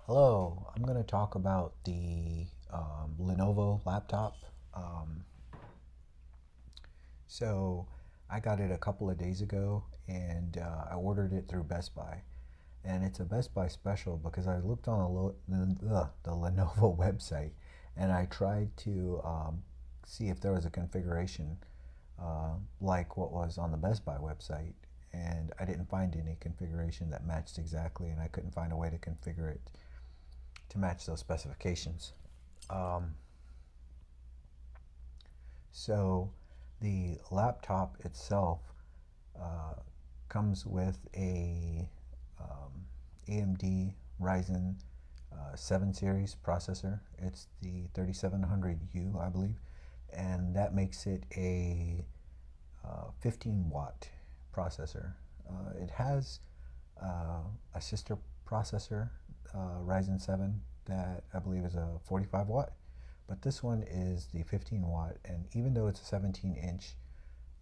Hello, I'm going to talk about the Lenovo laptop. Um, so I got it a couple of days ago and I ordered it through Best Buy. And it's a Best Buy special because I looked on the Lenovo website and I tried to see if there was a configuration like what was on the Best Buy website. And I didn't find any configuration that matched exactly, and I couldn't find a way to configure it to match those specifications. Um, so the laptop itself uh, comes with a AMD Ryzen 7 series processor. It's the 3700U, I believe, and that makes it a 15 watt processor. It has a sister processor, Ryzen 7, that I believe is a 45 watt, but this one is the 15 watt, and even though it's a 17-inch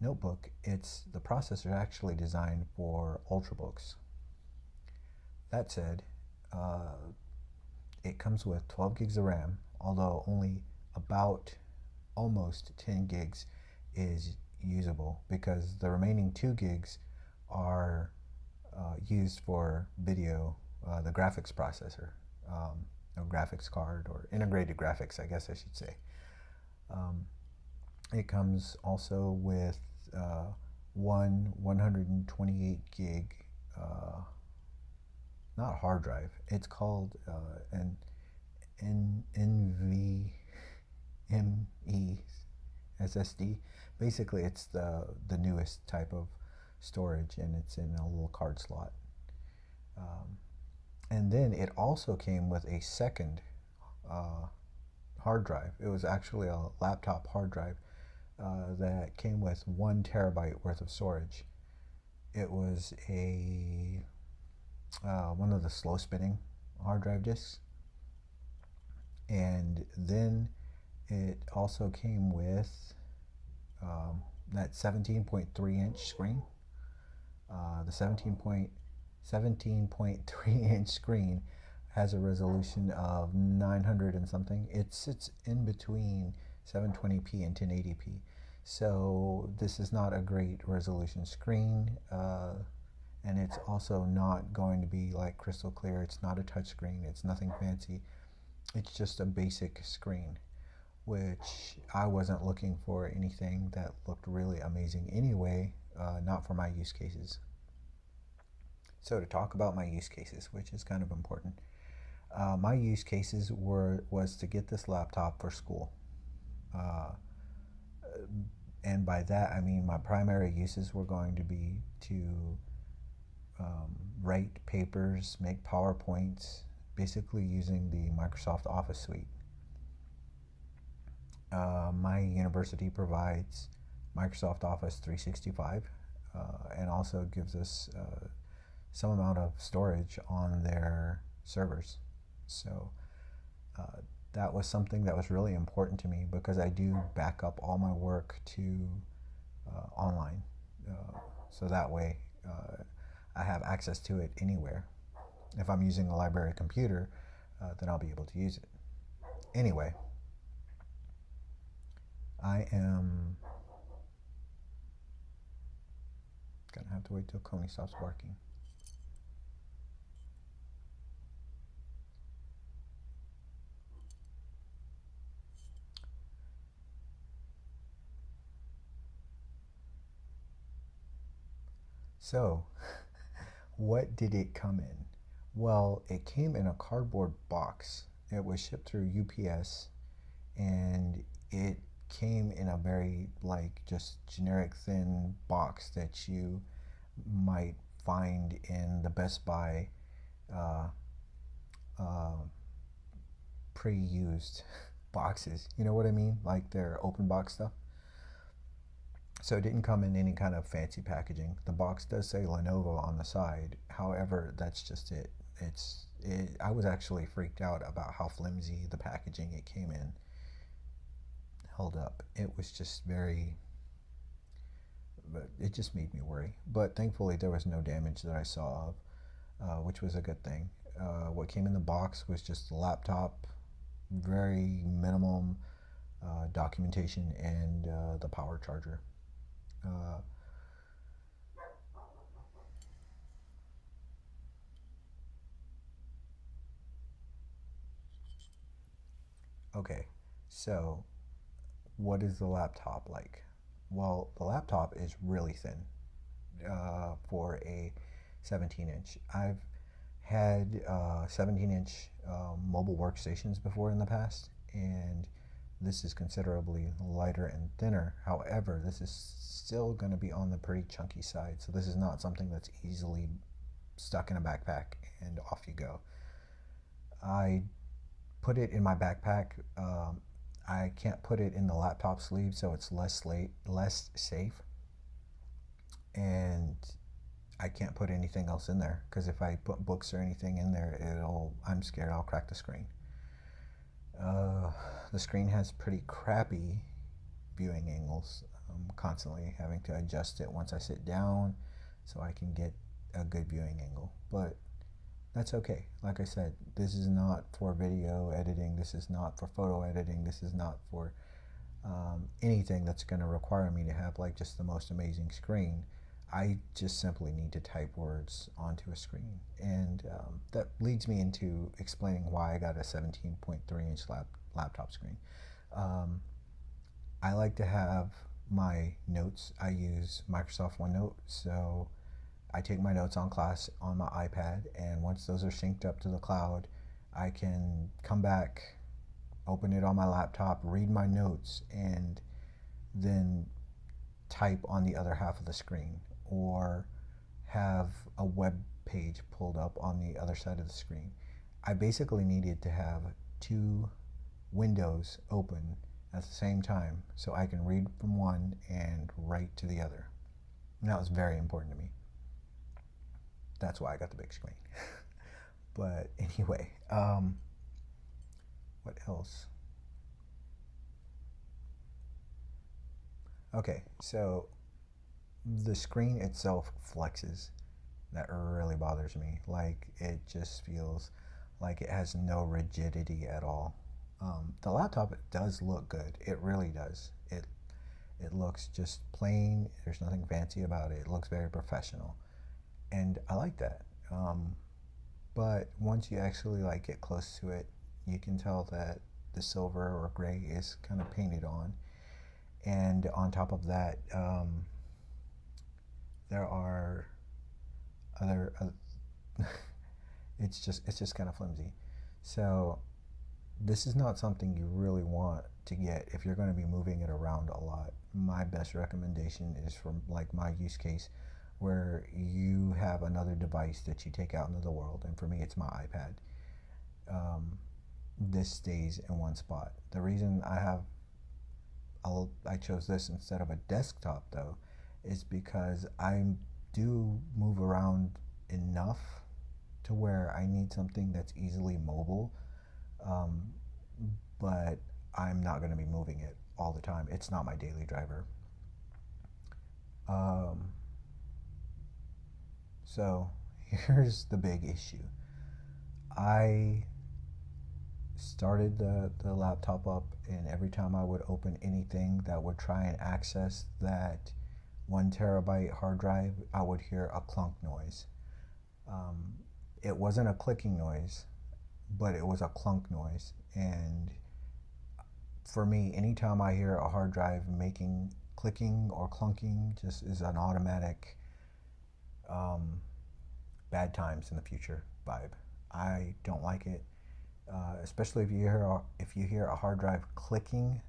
notebook, the processor actually designed for ultrabooks. That said, it comes with 12 gigs of RAM, although only about almost 10 gigs is usable because the remaining 2 gigs are used for video, the graphics processor, graphics card, or integrated graphics, I guess I should say. Um, it comes also with one 128 gig, not hard drive. It's called an NVMe SSD. Basically, it's the newest type of storage, and it's in a little card slot. Um, and then it also came with a second uh, hard drive. It was actually a laptop hard drive that came with 1 terabyte worth of storage. It was a one of the slow spinning hard drive disks, and then it also came with that 17.3 inch screen. The 17.3 inch screen has a resolution of 900 and something. It sits in between 720p and 1080p. So this is not a great resolution screen, and it's also not going to be like crystal clear. It's not a touch screen. It's nothing fancy. It's just a basic screen, which I wasn't looking for anything that looked really amazing anyway, not for my use cases. So to talk about my use cases, which is kind of important, my use cases was to get this laptop for school, uh, and by that I mean my primary uses were going to be to write papers, make PowerPoints, basically using the Microsoft Office suite. My university provides Microsoft Office 365 and also gives us some amount of storage on their servers. So uh, that was something that was really important to me because I do back up all my work to online. So that way I have access to it anywhere. If I'm using a library computer, then I'll be able to use it. Anyway, I am gonna have to wait till Coney stops barking. So, what did it come in? Well, it came in a cardboard box. It was shipped through UPS, and it came in a very like just generic thin box that you might find in the Best Buy uh, uh, pre-used boxes. You know what I mean? Like their open box stuff. So it didn't come in any kind of fancy packaging. The box does say Lenovo on the side. However, that's just it. I was actually freaked out about how flimsy the packaging it came in held up. It was just very, but it just made me worry. But thankfully, there was no damage that I saw of, which which was a good thing. What came in the box was just a laptop, very minimum documentation, and the power charger. Uh, okay, so what is the laptop like? Well, the laptop is really thin for a 17-inch. I've had 17-inch mobile workstations before in the past, and this is considerably lighter and thinner. However, this is still going to be on the pretty chunky side, so this is not something that's easily stuck in a backpack and off you go. I put it in my backpack. I can't put it in the laptop sleeve, so it's less safe, and I can't put anything else in there because if I put books or anything in there, I'm scared I'll crack the screen. The screen has pretty crappy viewing angles. I'm constantly having to adjust it once I sit down so I can get a good viewing angle, but that's okay. Like I said, this is not for video editing, this is not for photo editing, this is not for anything that's going to require me to have like just the most amazing screen. I just simply need to type words onto a screen, and that leads me into explaining why I got a 17.3-inch laptop screen. I like to have my notes. I use Microsoft OneNote, so I take my notes on class on my iPad, and once those are synced up to the cloud, I can come back, open it on my laptop, read my notes, and then type on the other half of the screen, or have a web page pulled up on the other side of the screen. I basically needed to have two windows open at the same time so I can read from one and write to the other. And that was very important to me. That's why I got the big screen. But anyway, what else? Okay, so the screen itself flexes. That really bothers me. Like, it just feels like it has no rigidity at all. The laptop does look good. It really does. It looks just plain. There's nothing fancy about it. It looks very professional, and I like that. But once you actually like get close to it, you can tell that the silver or gray is kind of painted on, and on top of that, there are other. It's just kind of flimsy. So this is not something you really want to get if you're going to be moving it around a lot. My best recommendation is from like my use case where you have another device that you take out into the world, and for me it's my iPad. This stays in one spot. The reason I chose this instead of a desktop though is because I do move around enough to where I need something that's easily mobile, but I'm not going to be moving it all the time. It's not my daily driver. So here's the big issue. I started the laptop up, and every time I would open anything that would try and access that 1 terabyte hard drive, I would hear a clunk noise. It wasn't a clicking noise, but it was a clunk noise. And for me, anytime I hear a hard drive making clicking or clunking, just is an automatic bad times in the future vibe. I don't like it, especially if you hear a hard drive clicking.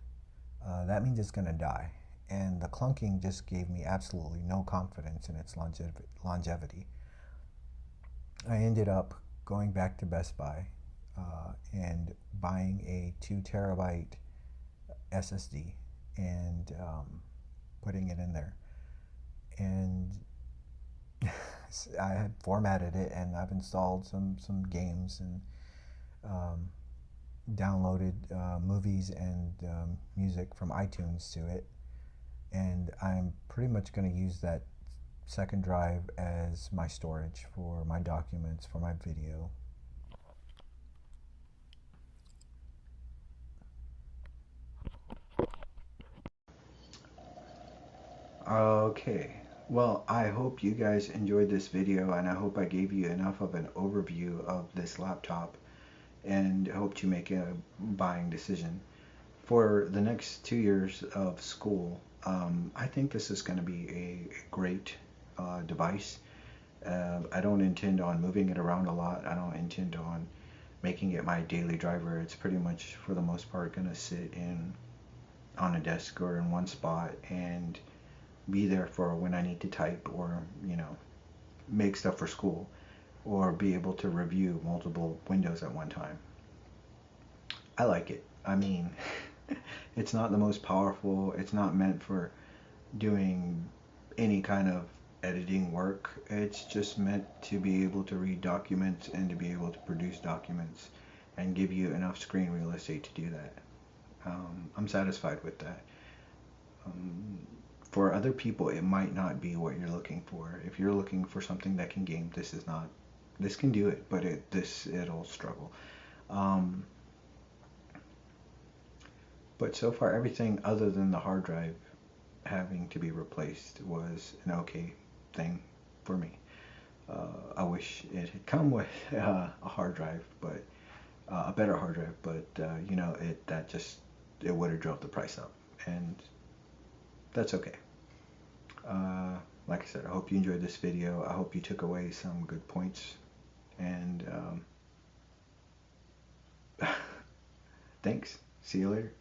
That means it's going to die. And the clunking just gave me absolutely no confidence in its longevity. I ended up going back to Best Buy and buying a 2 terabyte SSD and putting it in there. And I had formatted it, and I've installed some games and downloaded movies and music from iTunes to it. And I'm pretty much going to use that second drive as my storage for my documents, for my video. Okay, well, I hope you guys enjoyed this video, and I hope I gave you enough of an overview of this laptop and hope you make a buying decision. For the next 2 years of school, I think this is going to be a great device. I don't intend on moving it around a lot. I don't intend on making it my daily driver. It's pretty much, for the most part, going to sit in on a desk or in one spot and be there for when I need to type or, make stuff for school or be able to review multiple windows at one time. I like it. I mean, it's not the most powerful. It's not meant for doing any kind of editing work. It's just meant to be able to read documents and to be able to produce documents and give you enough screen real estate to do that. I'm satisfied with that. For other people, it might not be what you're looking for. If you're looking for something that can game, this is not. This can do it, but it'll struggle. But so far, everything other than the hard drive having to be replaced was an okay thing for me. I wish it had come with a hard drive, but a better hard drive. But it would have drove the price up, and that's okay. Like I said, I hope you enjoyed this video. I hope you took away some good points, and thanks. See you later.